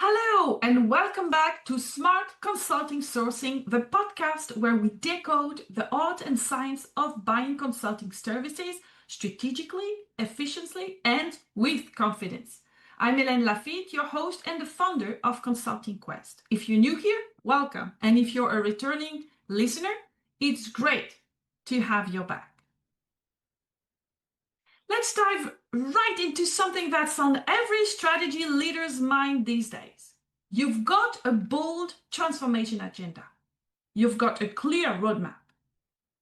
Hello, and welcome back to Smart Consulting Sourcing, the podcast where we decode the art and science of buying consulting services strategically, efficiently, and with confidence. I'm Hélène Laffitte, your host and the founder of Consulting Quest. If you're new here, welcome. And if you're a returning listener, it's great to have you back. Let's dive right into something that's on every strategy leader's mind these days. You've got a bold transformation agenda. You've got a clear roadmap.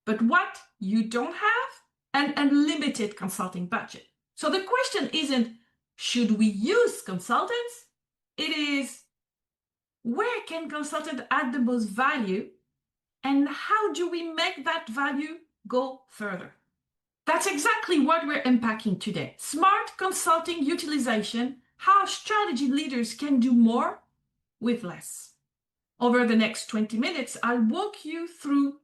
But what you don't have? An unlimited consulting budget. So the question isn't, should we use consultants? It is, where can consultants add the most value? And how do we make that value go further? That's exactly what we're unpacking today. Smart consulting utilization, how strategy leaders can do more with less. Over the next 20 minutes, I'll walk you through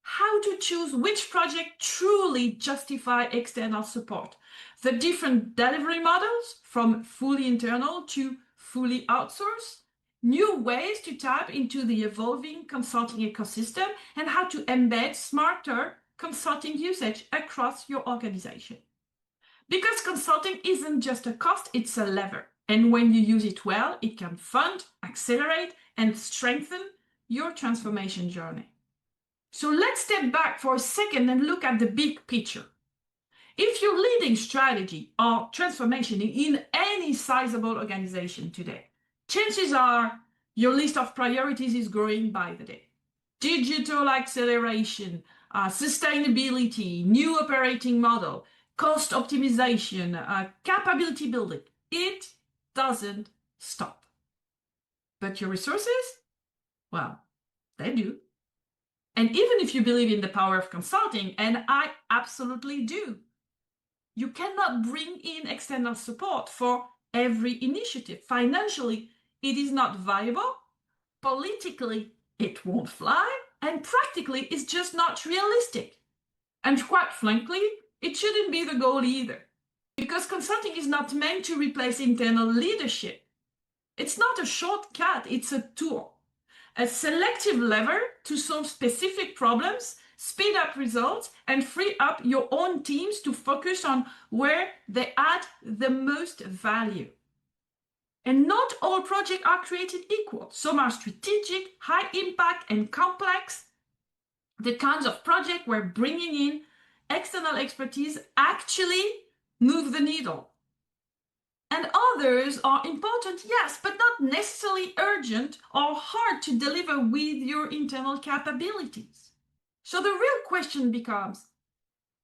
how to choose which project truly justify external support, the different delivery models from fully internal to fully outsourced, new ways to tap into the evolving consulting ecosystem, and how to embed smarter consulting usage across your organization. Because consulting isn't just a cost, it's a lever. And when you use it well, it can fund, accelerate, and strengthen your transformation journey. So let's step back for a second and look at the big picture. If you're leading strategy or transformation in any sizable organization today, chances are your list of priorities is growing by the day. Digital acceleration, sustainability, new operating model, cost optimization, capability building. It doesn't stop. But your resources? Well, they do. And even if you believe in the power of consulting, and I absolutely do, you cannot bring in external support for every initiative. Financially, it is not viable. Politically, it won't fly. And practically, it's just not realistic. And quite frankly, it shouldn't be the goal either. Because consulting is not meant to replace internal leadership. It's not a shortcut, it's a tool. A selective lever to solve specific problems, speed up results, and free up your own teams to focus on where they add the most value. And not all projects are created equal. Some are strategic, high impact, and complex. The kinds of projects where bringing in external expertise actually move the needle. And others are important, yes, but not necessarily urgent or hard to deliver with your internal capabilities. So the real question becomes,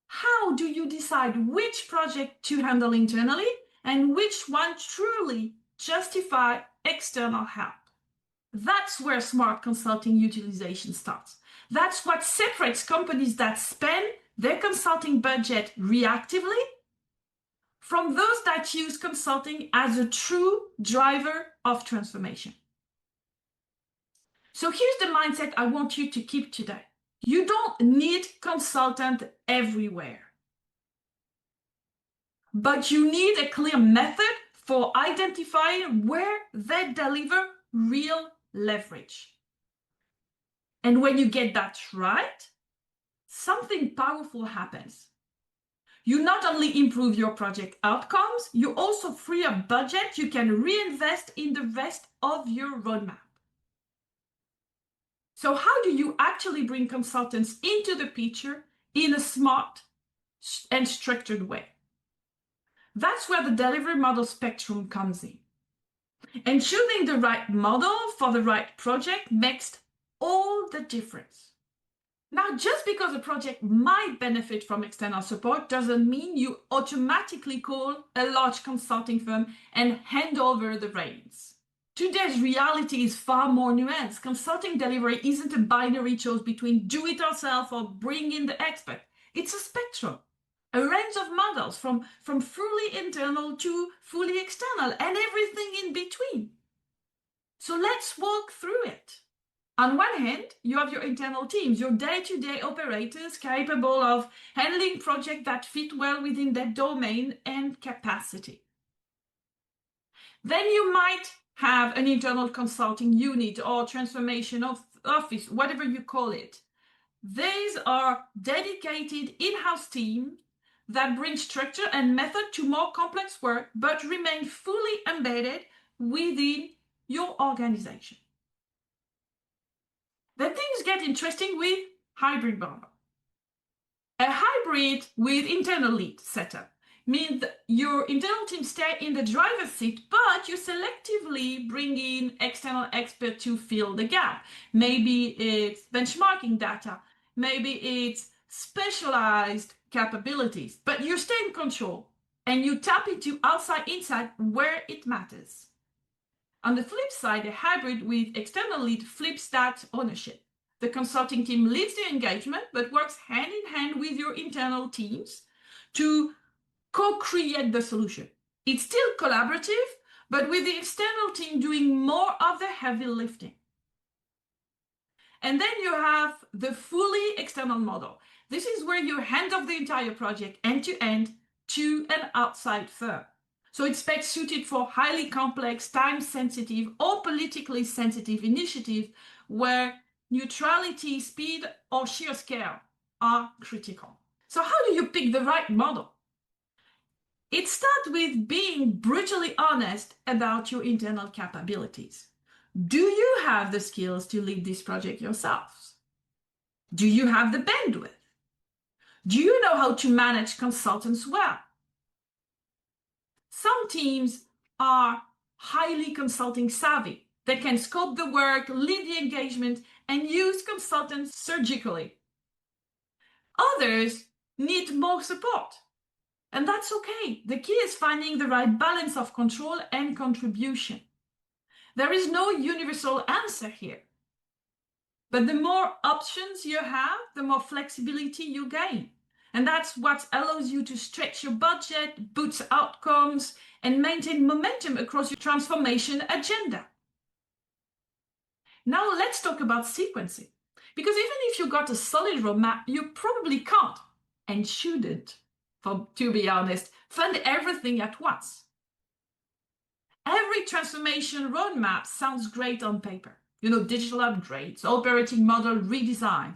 how do you decide which project to handle internally and which one truly justify external help? That's where smart consulting utilization starts. That's what separates companies that spend their consulting budget reactively from those that use consulting as a true driver of transformation. So here's the mindset I want you to keep today. You don't need consultant everywhere. But you need a clear method for identifying where they deliver real leverage. And when you get that right, something powerful happens. You not only improve your project outcomes, you also free up budget you can reinvest in the rest of your roadmap. So how do you actually bring consultants into the picture in a smart and structured way? That's where the delivery model spectrum comes in. And choosing the right model for the right project makes all the difference. Now, just because a project might benefit from external support doesn't mean you automatically call a large consulting firm and hand over the reins. Today's reality is far more nuanced. Consulting delivery isn't a binary choice between do it yourself or bring in the expert. It's a spectrum, a range of models from fully internal to fully external and everything in between. So let's walk through it. On one hand, you have your internal teams, your day-to-day operators capable of handling projects that fit well within their domain and capacity. Then you might have an internal consulting unit or transformation of office, whatever you call it. These are dedicated in-house teams that bring structure and method to more complex work, but remain fully embedded within your organization. Then things get interesting with hybrid model. A hybrid with internal lead setup means that your internal team stay in the driver's seat, but you selectively bring in external experts to fill the gap. Maybe it's benchmarking data, maybe it's specialized capabilities, but you stay in control and you tap into outside insight where it matters. On the flip side, a hybrid with external lead flips that ownership. The consulting team leads the engagement, but works hand in hand with your internal teams to co-create the solution. It's still collaborative, but with the external team doing more of the heavy lifting. And then you have the fully external model. This is where you hand off the entire project end to end to an outside firm. So it's best suited for highly complex, time-sensitive, or politically sensitive initiatives where neutrality, speed, or sheer scale are critical. So how do you pick the right model? It starts with being brutally honest about your internal capabilities. Do you have the skills to lead this project yourselves? Do you have the bandwidth? Do you know how to manage consultants well? Some teams are highly consulting savvy. They can scope the work, lead the engagement, and use consultants surgically. Others need more support. And that's okay. The key is finding the right balance of control and contribution. There is no universal answer here. But the more options you have, the more flexibility you gain. And that's what allows you to stretch your budget, boost outcomes, and maintain momentum across your transformation agenda. Now let's talk about sequencing. Because even if you got a solid roadmap, you probably can't and shouldn't, to be honest, fund everything at once. Every transformation roadmap sounds great on paper. Digital upgrades, operating model redesign,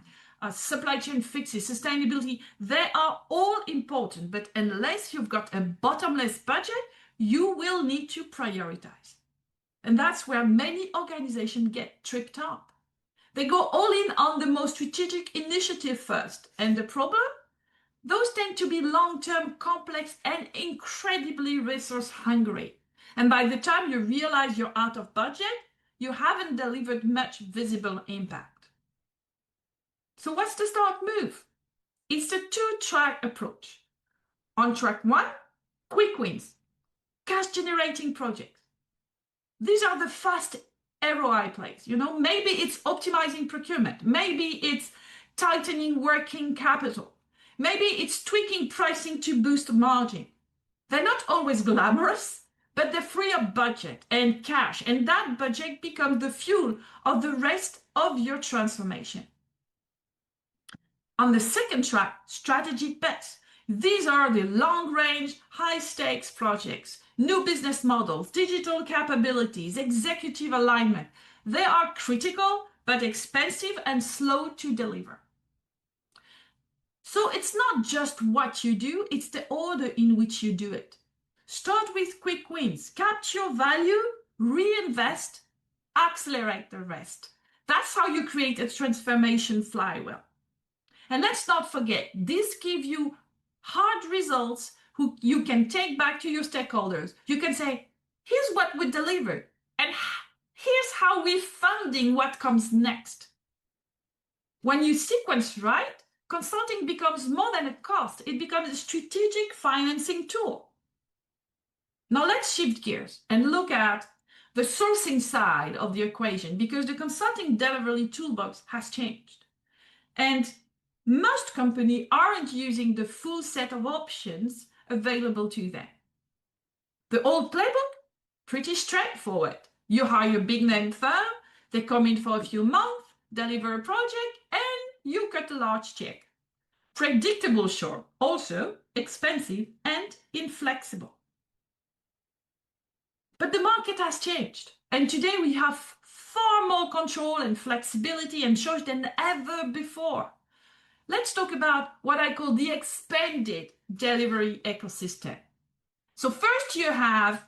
supply chain fixes, sustainability, they are all important, but unless you've got a bottomless budget, you will need to prioritize. And that's where many organizations get tripped up. They go all in on the most strategic initiative first. And the problem? Those tend to be long-term, complex, and incredibly resource hungry. And by the time you realize you're out of budget, you haven't delivered much visible impact. So what's the start move? It's the two-track approach. On track one, quick wins, cash-generating projects. These are the fast ROI plays. Maybe it's optimizing procurement. Maybe it's tightening working capital. Maybe it's tweaking pricing to boost margin. They're not always glamorous, but they free up budget and cash, and that budget becomes the fuel of the rest of your transformation. On the second track, strategic bets. These are the long-range, high-stakes projects, new business models, digital capabilities, executive alignment. They are critical, but expensive and slow to deliver. So it's not just what you do, it's the order in which you do it. Start with quick wins, capture value, reinvest, accelerate the rest. That's how you create a transformation flywheel. And let's not forget, this gives you hard results you can take back to your stakeholders. You can say, here's what we delivered, and here's how we're funding what comes next. When you sequence right, consulting becomes more than a cost. It becomes a strategic financing tool. Now let's shift gears and look at the sourcing side of the equation, because the consulting delivery toolbox has changed. And most companies aren't using the full set of options available to them. The old playbook, pretty straightforward. You hire a big name firm, they come in for a few months, deliver a project, and you cut a large check. Predictable, sure, also expensive and inflexible. But the market has changed. And today we have far more control and flexibility and choice than ever before. Let's talk about what I call the expanded delivery ecosystem. So first you have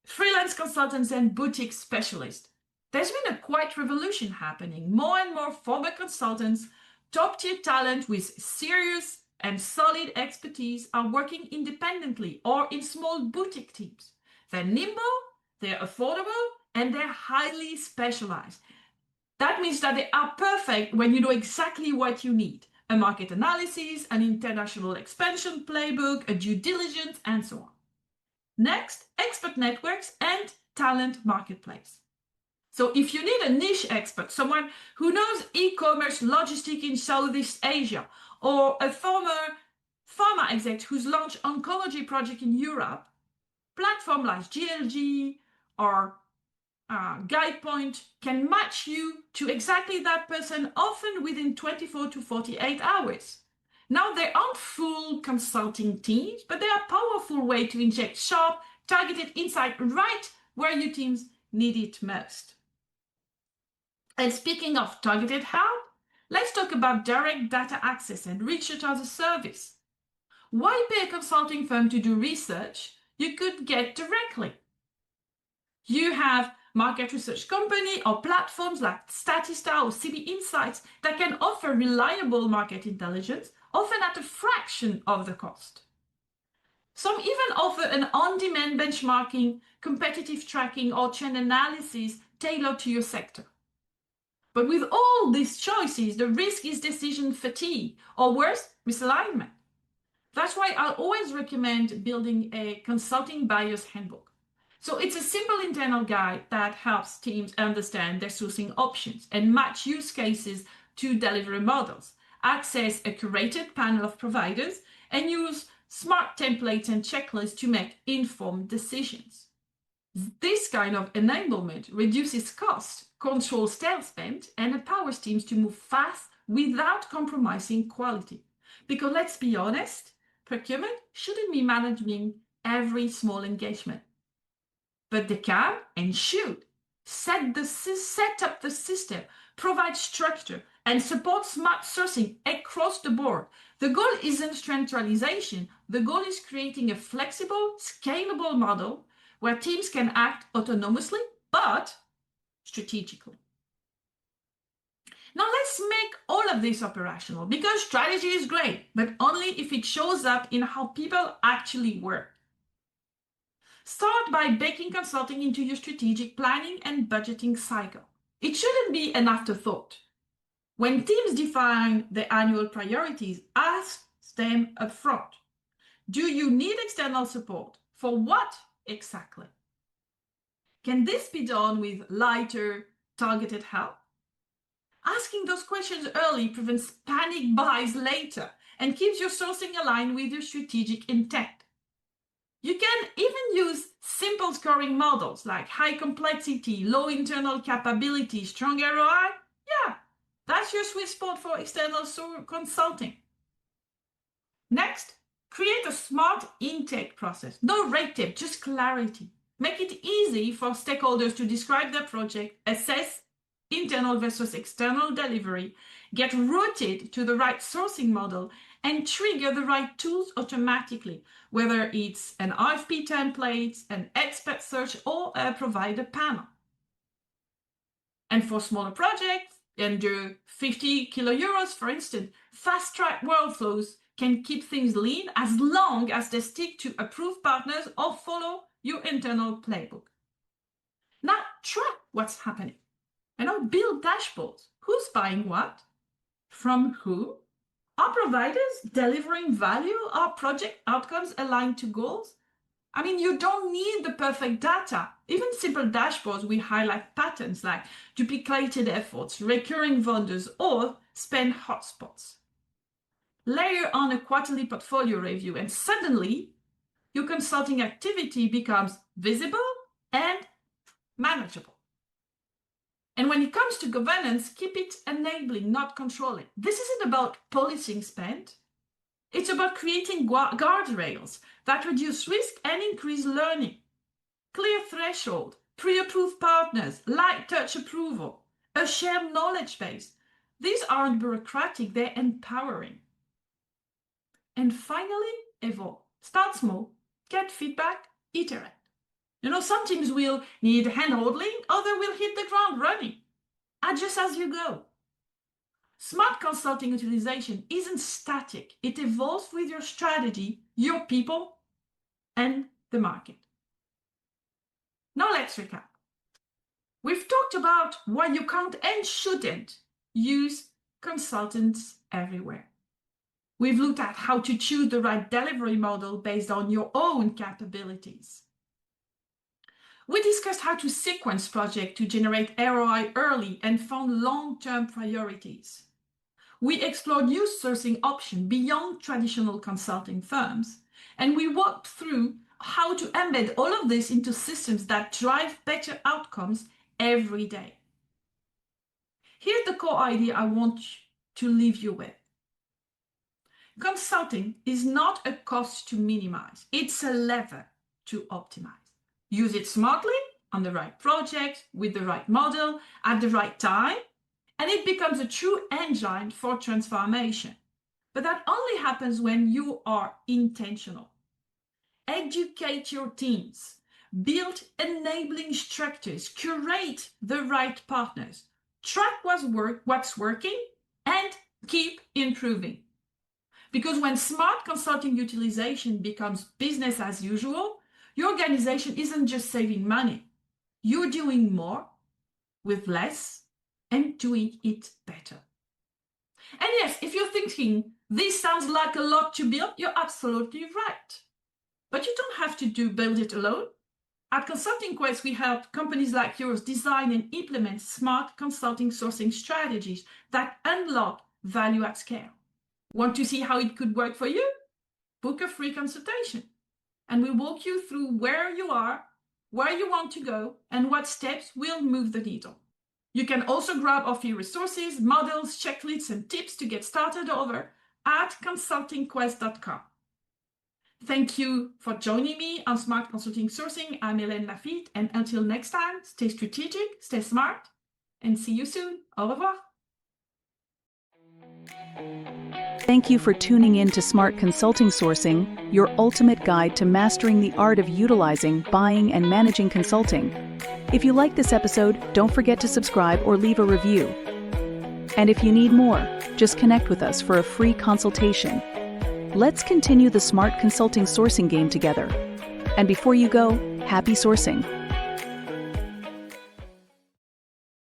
freelance consultants and boutique specialists. There's been a quite revolution happening. More and more former consultants, top-tier talent with serious and solid expertise are working independently or in small boutique teams. They're nimble, they're affordable, and they're highly specialized. That means that they are perfect when you know exactly what you need. A market analysis, an international expansion playbook, a due diligence, and so on. Next, expert networks and talent marketplace. So if you need a niche expert, someone who knows e-commerce logistics in Southeast Asia, or a former pharma exec who's launched oncology project in Europe, platforms like GLG or GuidePoint can match you to exactly that person, often within 24 to 48 hours. Now, they aren't full consulting teams, but they are a powerful way to inject sharp, targeted insight right where your teams need it most. And speaking of targeted help, let's talk about direct data access and research as a service. Why pay a consulting firm to do research you could get directly? You have market research company or platforms like Statista or CB Insights that can offer reliable market intelligence, often at a fraction of the cost. Some even offer an on-demand benchmarking, competitive tracking, or trend analysis tailored to your sector. But with all these choices, the risk is decision fatigue, or worse, misalignment. That's why I always recommend building a consulting buyer's handbook. So it's a simple internal guide that helps teams understand their sourcing options and match use cases to delivery models, access a curated panel of providers, and use smart templates and checklists to make informed decisions. This kind of enablement reduces cost, controls tail spend, and empowers teams to move fast without compromising quality. Because let's be honest, procurement shouldn't be managing every small engagement. But they can and should set up the system, provide structure, and support smart sourcing across the board. The goal isn't centralization. The goal is creating a flexible, scalable model where teams can act autonomously, but strategically. Now let's make all of this operational, because strategy is great, but only if it shows up in how people actually work. Start by baking consulting into your strategic planning and budgeting cycle. It shouldn't be an afterthought. When teams define their annual priorities, ask them upfront. Do you need external support? For what exactly? Can this be done with lighter, targeted help? Asking those questions early prevents panic buys later and keeps your sourcing aligned with your strategic intent. You can even use simple scoring models like high complexity, low internal capability, strong ROI. Yeah, that's your sweet spot for external consulting. Next, create a smart intake process. No red tape, just clarity. Make it easy for stakeholders to describe their project, assess internal versus external delivery, get routed to the right sourcing model, and trigger the right tools automatically, whether it's an RFP template, an expert search, or a provider panel. And for smaller projects, under 50 kilo euros, for instance, fast-track workflows can keep things lean as long as they stick to approved partners or follow your internal playbook. Now, track what's happening. Build dashboards. Who's buying what? From whom? Are providers delivering value? Are project outcomes aligned to goals? You don't need the perfect data. Even simple dashboards will highlight patterns like duplicated efforts, recurring vendors, or spend hotspots. Layer on a quarterly portfolio review, and suddenly your consulting activity becomes visible and manageable. And when it comes to governance, keep it enabling, not controlling. This isn't about policing spend. It's about creating guardrails that reduce risk and increase learning. Clear threshold, pre-approved partners, light touch approval, a shared knowledge base. These aren't bureaucratic, they're empowering. And finally, evolve. Start small, get feedback, iterate. Some teams will need hand-holding, others will hit the ground running. Adjust as you go. Smart consulting utilization isn't static. It evolves with your strategy, your people, and the market. Now let's recap. We've talked about why you can't and shouldn't use consultants everywhere. We've looked at how to choose the right delivery model based on your own capabilities. We discussed how to sequence projects to generate ROI early and found long-term priorities. We explored new sourcing options beyond traditional consulting firms, and we walked through how to embed all of this into systems that drive better outcomes every day. Here's the core idea I want to leave you with. Consulting is not a cost to minimize. It's a lever to optimize. Use it smartly on the right project, with the right model, at the right time, and it becomes a true engine for transformation. But that only happens when you are intentional. Educate your teams, build enabling structures, curate the right partners, track what's working, and keep improving. Because when smart consulting utilization becomes business as usual, your organization isn't just saving money. You're doing more with less and doing it better. And yes, if you're thinking, this sounds like a lot to build, you're absolutely right. But you don't have to build it alone. At Consulting Quest, we help companies like yours design and implement smart consulting sourcing strategies that unlock value at scale. Want to see how it could work for you? Book a free consultation, and we'll walk you through where you are, where you want to go, and what steps will move the needle. You can also grab our free resources, models, checklists, and tips to get started over at consultingquest.com. Thank you for joining me on Smart Consulting Sourcing. I'm Hélène Laffitte, and until next time, stay strategic, stay smart, and see you soon. Au revoir. Thank you for tuning in to Smart Consulting Sourcing, your ultimate guide to mastering the art of utilizing, buying, and managing consulting. If you like this episode, don't forget to subscribe or leave a review. And if you need more, just connect with us for a free consultation. Let's continue the Smart Consulting Sourcing game together. And before you go, happy sourcing.